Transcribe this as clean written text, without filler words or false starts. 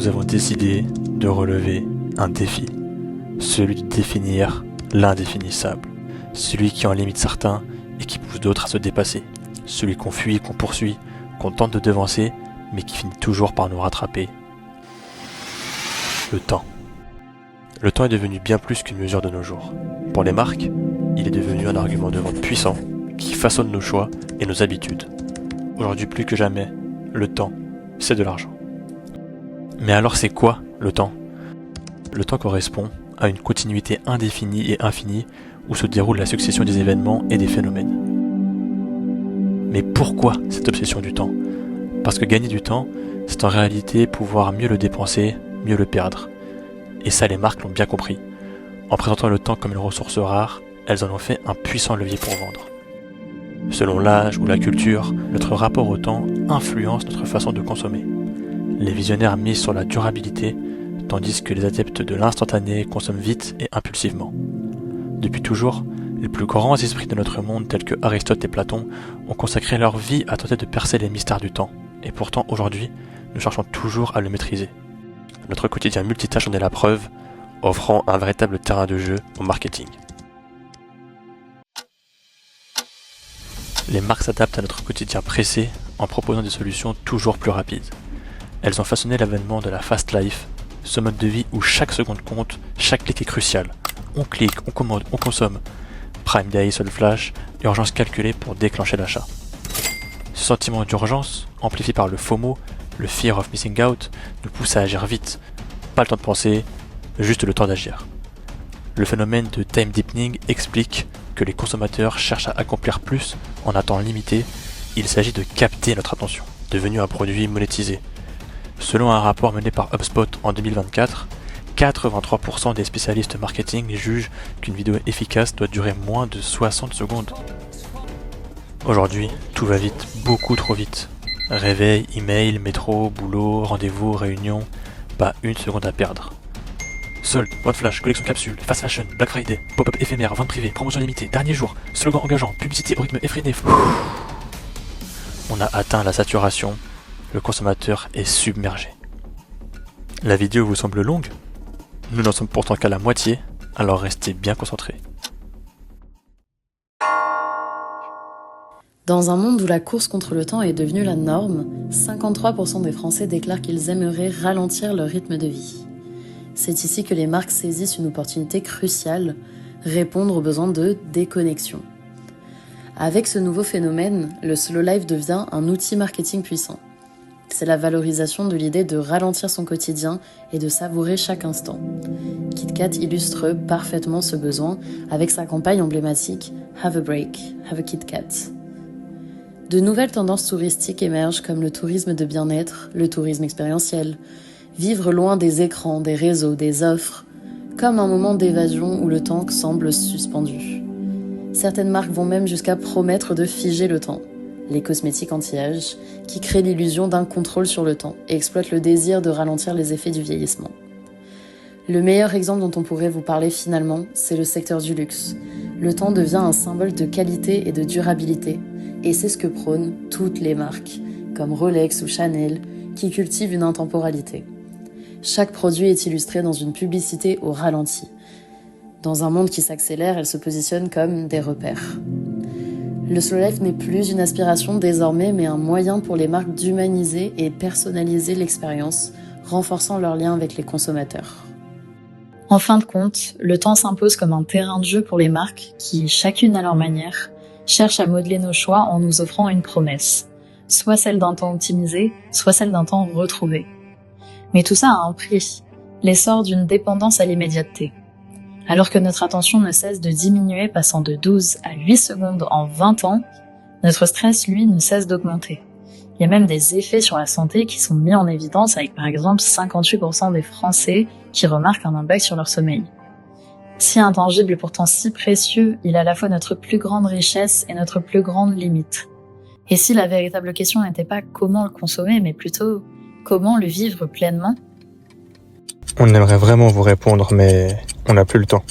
nous avons décidé de relever un défi, celui de définir l'indéfinissable, celui qui en limite certains et qui pousse d'autres à se dépasser, celui qu'on fuit et qu'on poursuit, qu'on tente de devancer, mais qui finit toujours par nous rattraper. Le temps. Le temps est devenu bien plus qu'une mesure de nos jours. Pour les marques, il est devenu un argument de vente puissant qui façonne nos choix et nos habitudes. Aujourd'hui plus que jamais, le temps, c'est de l'argent. Mais alors c'est quoi le temps ? Le temps correspond à une continuité indéfinie et infinie où se déroule la succession des événements et des phénomènes. Mais pourquoi cette obsession du temps ? Parce que gagner du temps, c'est en réalité pouvoir mieux le dépenser, mieux le perdre. Et ça, les marques l'ont bien compris. En présentant le temps comme une ressource rare, elles en ont fait un puissant levier pour vendre. Selon l'âge ou la culture, notre rapport au temps influence notre façon de consommer. Les visionnaires misent sur la durabilité, tandis que les adeptes de l'instantané consomment vite et impulsivement. Depuis toujours, les plus grands esprits de notre monde, tels que Aristote et Platon, ont consacré leur vie à tenter de percer les mystères du temps. Et pourtant, aujourd'hui, nous cherchons toujours à le maîtriser. Notre quotidien multitâche en est la preuve, offrant un véritable terrain de jeu au marketing. Les marques s'adaptent à notre quotidien pressé en proposant des solutions toujours plus rapides. Elles ont façonné l'avènement de la fast life, ce mode de vie où chaque seconde compte, chaque clic est crucial. On clique, on commande, on consomme. Prime Day, seul flash, urgence calculée pour déclencher l'achat. Ce sentiment d'urgence, amplifié par le FOMO, le Fear of Missing Out, nous pousse à agir vite. Pas le temps de penser, juste le temps d'agir. Le phénomène de time deepening explique que les consommateurs cherchent à accomplir plus en un temps limité. Il s'agit de capter notre attention, devenu un produit monétisé. Selon un rapport mené par HubSpot en 2024, 83% des spécialistes marketing jugent qu'une vidéo efficace doit durer moins de 60 secondes. Aujourd'hui, tout va vite, beaucoup trop vite. Réveil, email, métro, boulot, rendez-vous, réunion, pas une seconde à perdre. Solde, mode flash, collection capsule, fast fashion, Black Friday, pop-up éphémère, vente privée, promotion limitée, dernier jour, slogan engageant, publicité au rythme effréné. On a atteint la saturation, le consommateur est submergé. La vidéo vous semble longue ? Nous n'en sommes pourtant qu'à la moitié, alors restez bien concentrés. Dans un monde où la course contre le temps est devenue la norme, 53% des Français déclarent qu'ils aimeraient ralentir leur rythme de vie. C'est ici que les marques saisissent une opportunité cruciale, répondre aux besoins de déconnexion. Avec ce nouveau phénomène, le slow life devient un outil marketing puissant. C'est la valorisation de l'idée de ralentir son quotidien et de savourer chaque instant. KitKat illustre parfaitement ce besoin avec sa campagne emblématique « Have a break, have a KitKat ». De nouvelles tendances touristiques émergent comme le tourisme de bien-être, le tourisme expérientiel, vivre loin des écrans, des réseaux, des offres, comme un moment d'évasion où le temps semble suspendu. Certaines marques vont même jusqu'à promettre de figer le temps. Les cosmétiques anti-âge, qui créent l'illusion d'un contrôle sur le temps et exploitent le désir de ralentir les effets du vieillissement. Le meilleur exemple dont on pourrait vous parler finalement, c'est le secteur du luxe. Le temps devient un symbole de qualité et de durabilité, et c'est ce que prônent toutes les marques, comme Rolex ou Chanel, qui cultivent une intemporalité. Chaque produit est illustré dans une publicité au ralenti. Dans un monde qui s'accélère, elle se positionne comme des repères. Le slow life n'est plus une aspiration désormais, mais un moyen pour les marques d'humaniser et personnaliser l'expérience, renforçant leur lien avec les consommateurs. En fin de compte, le temps s'impose comme un terrain de jeu pour les marques qui, chacune à leur manière, cherchent à modeler nos choix en nous offrant une promesse, soit celle d'un temps optimisé, soit celle d'un temps retrouvé. Mais tout ça a un prix, l'essor d'une dépendance à l'immédiateté. Alors que notre attention ne cesse de diminuer, passant de 12 à 8 secondes en 20 ans, notre stress, lui, ne cesse d'augmenter. Il y a même des effets sur la santé qui sont mis en évidence avec par exemple 58% des Français qui remarquent un impact sur leur sommeil. Si intangible et pourtant si précieux, il est à la fois notre plus grande richesse et notre plus grande limite. Et si la véritable question n'était pas comment le consommer, mais plutôt comment le vivre pleinement ? On aimerait vraiment vous répondre, mais on n'a plus le temps.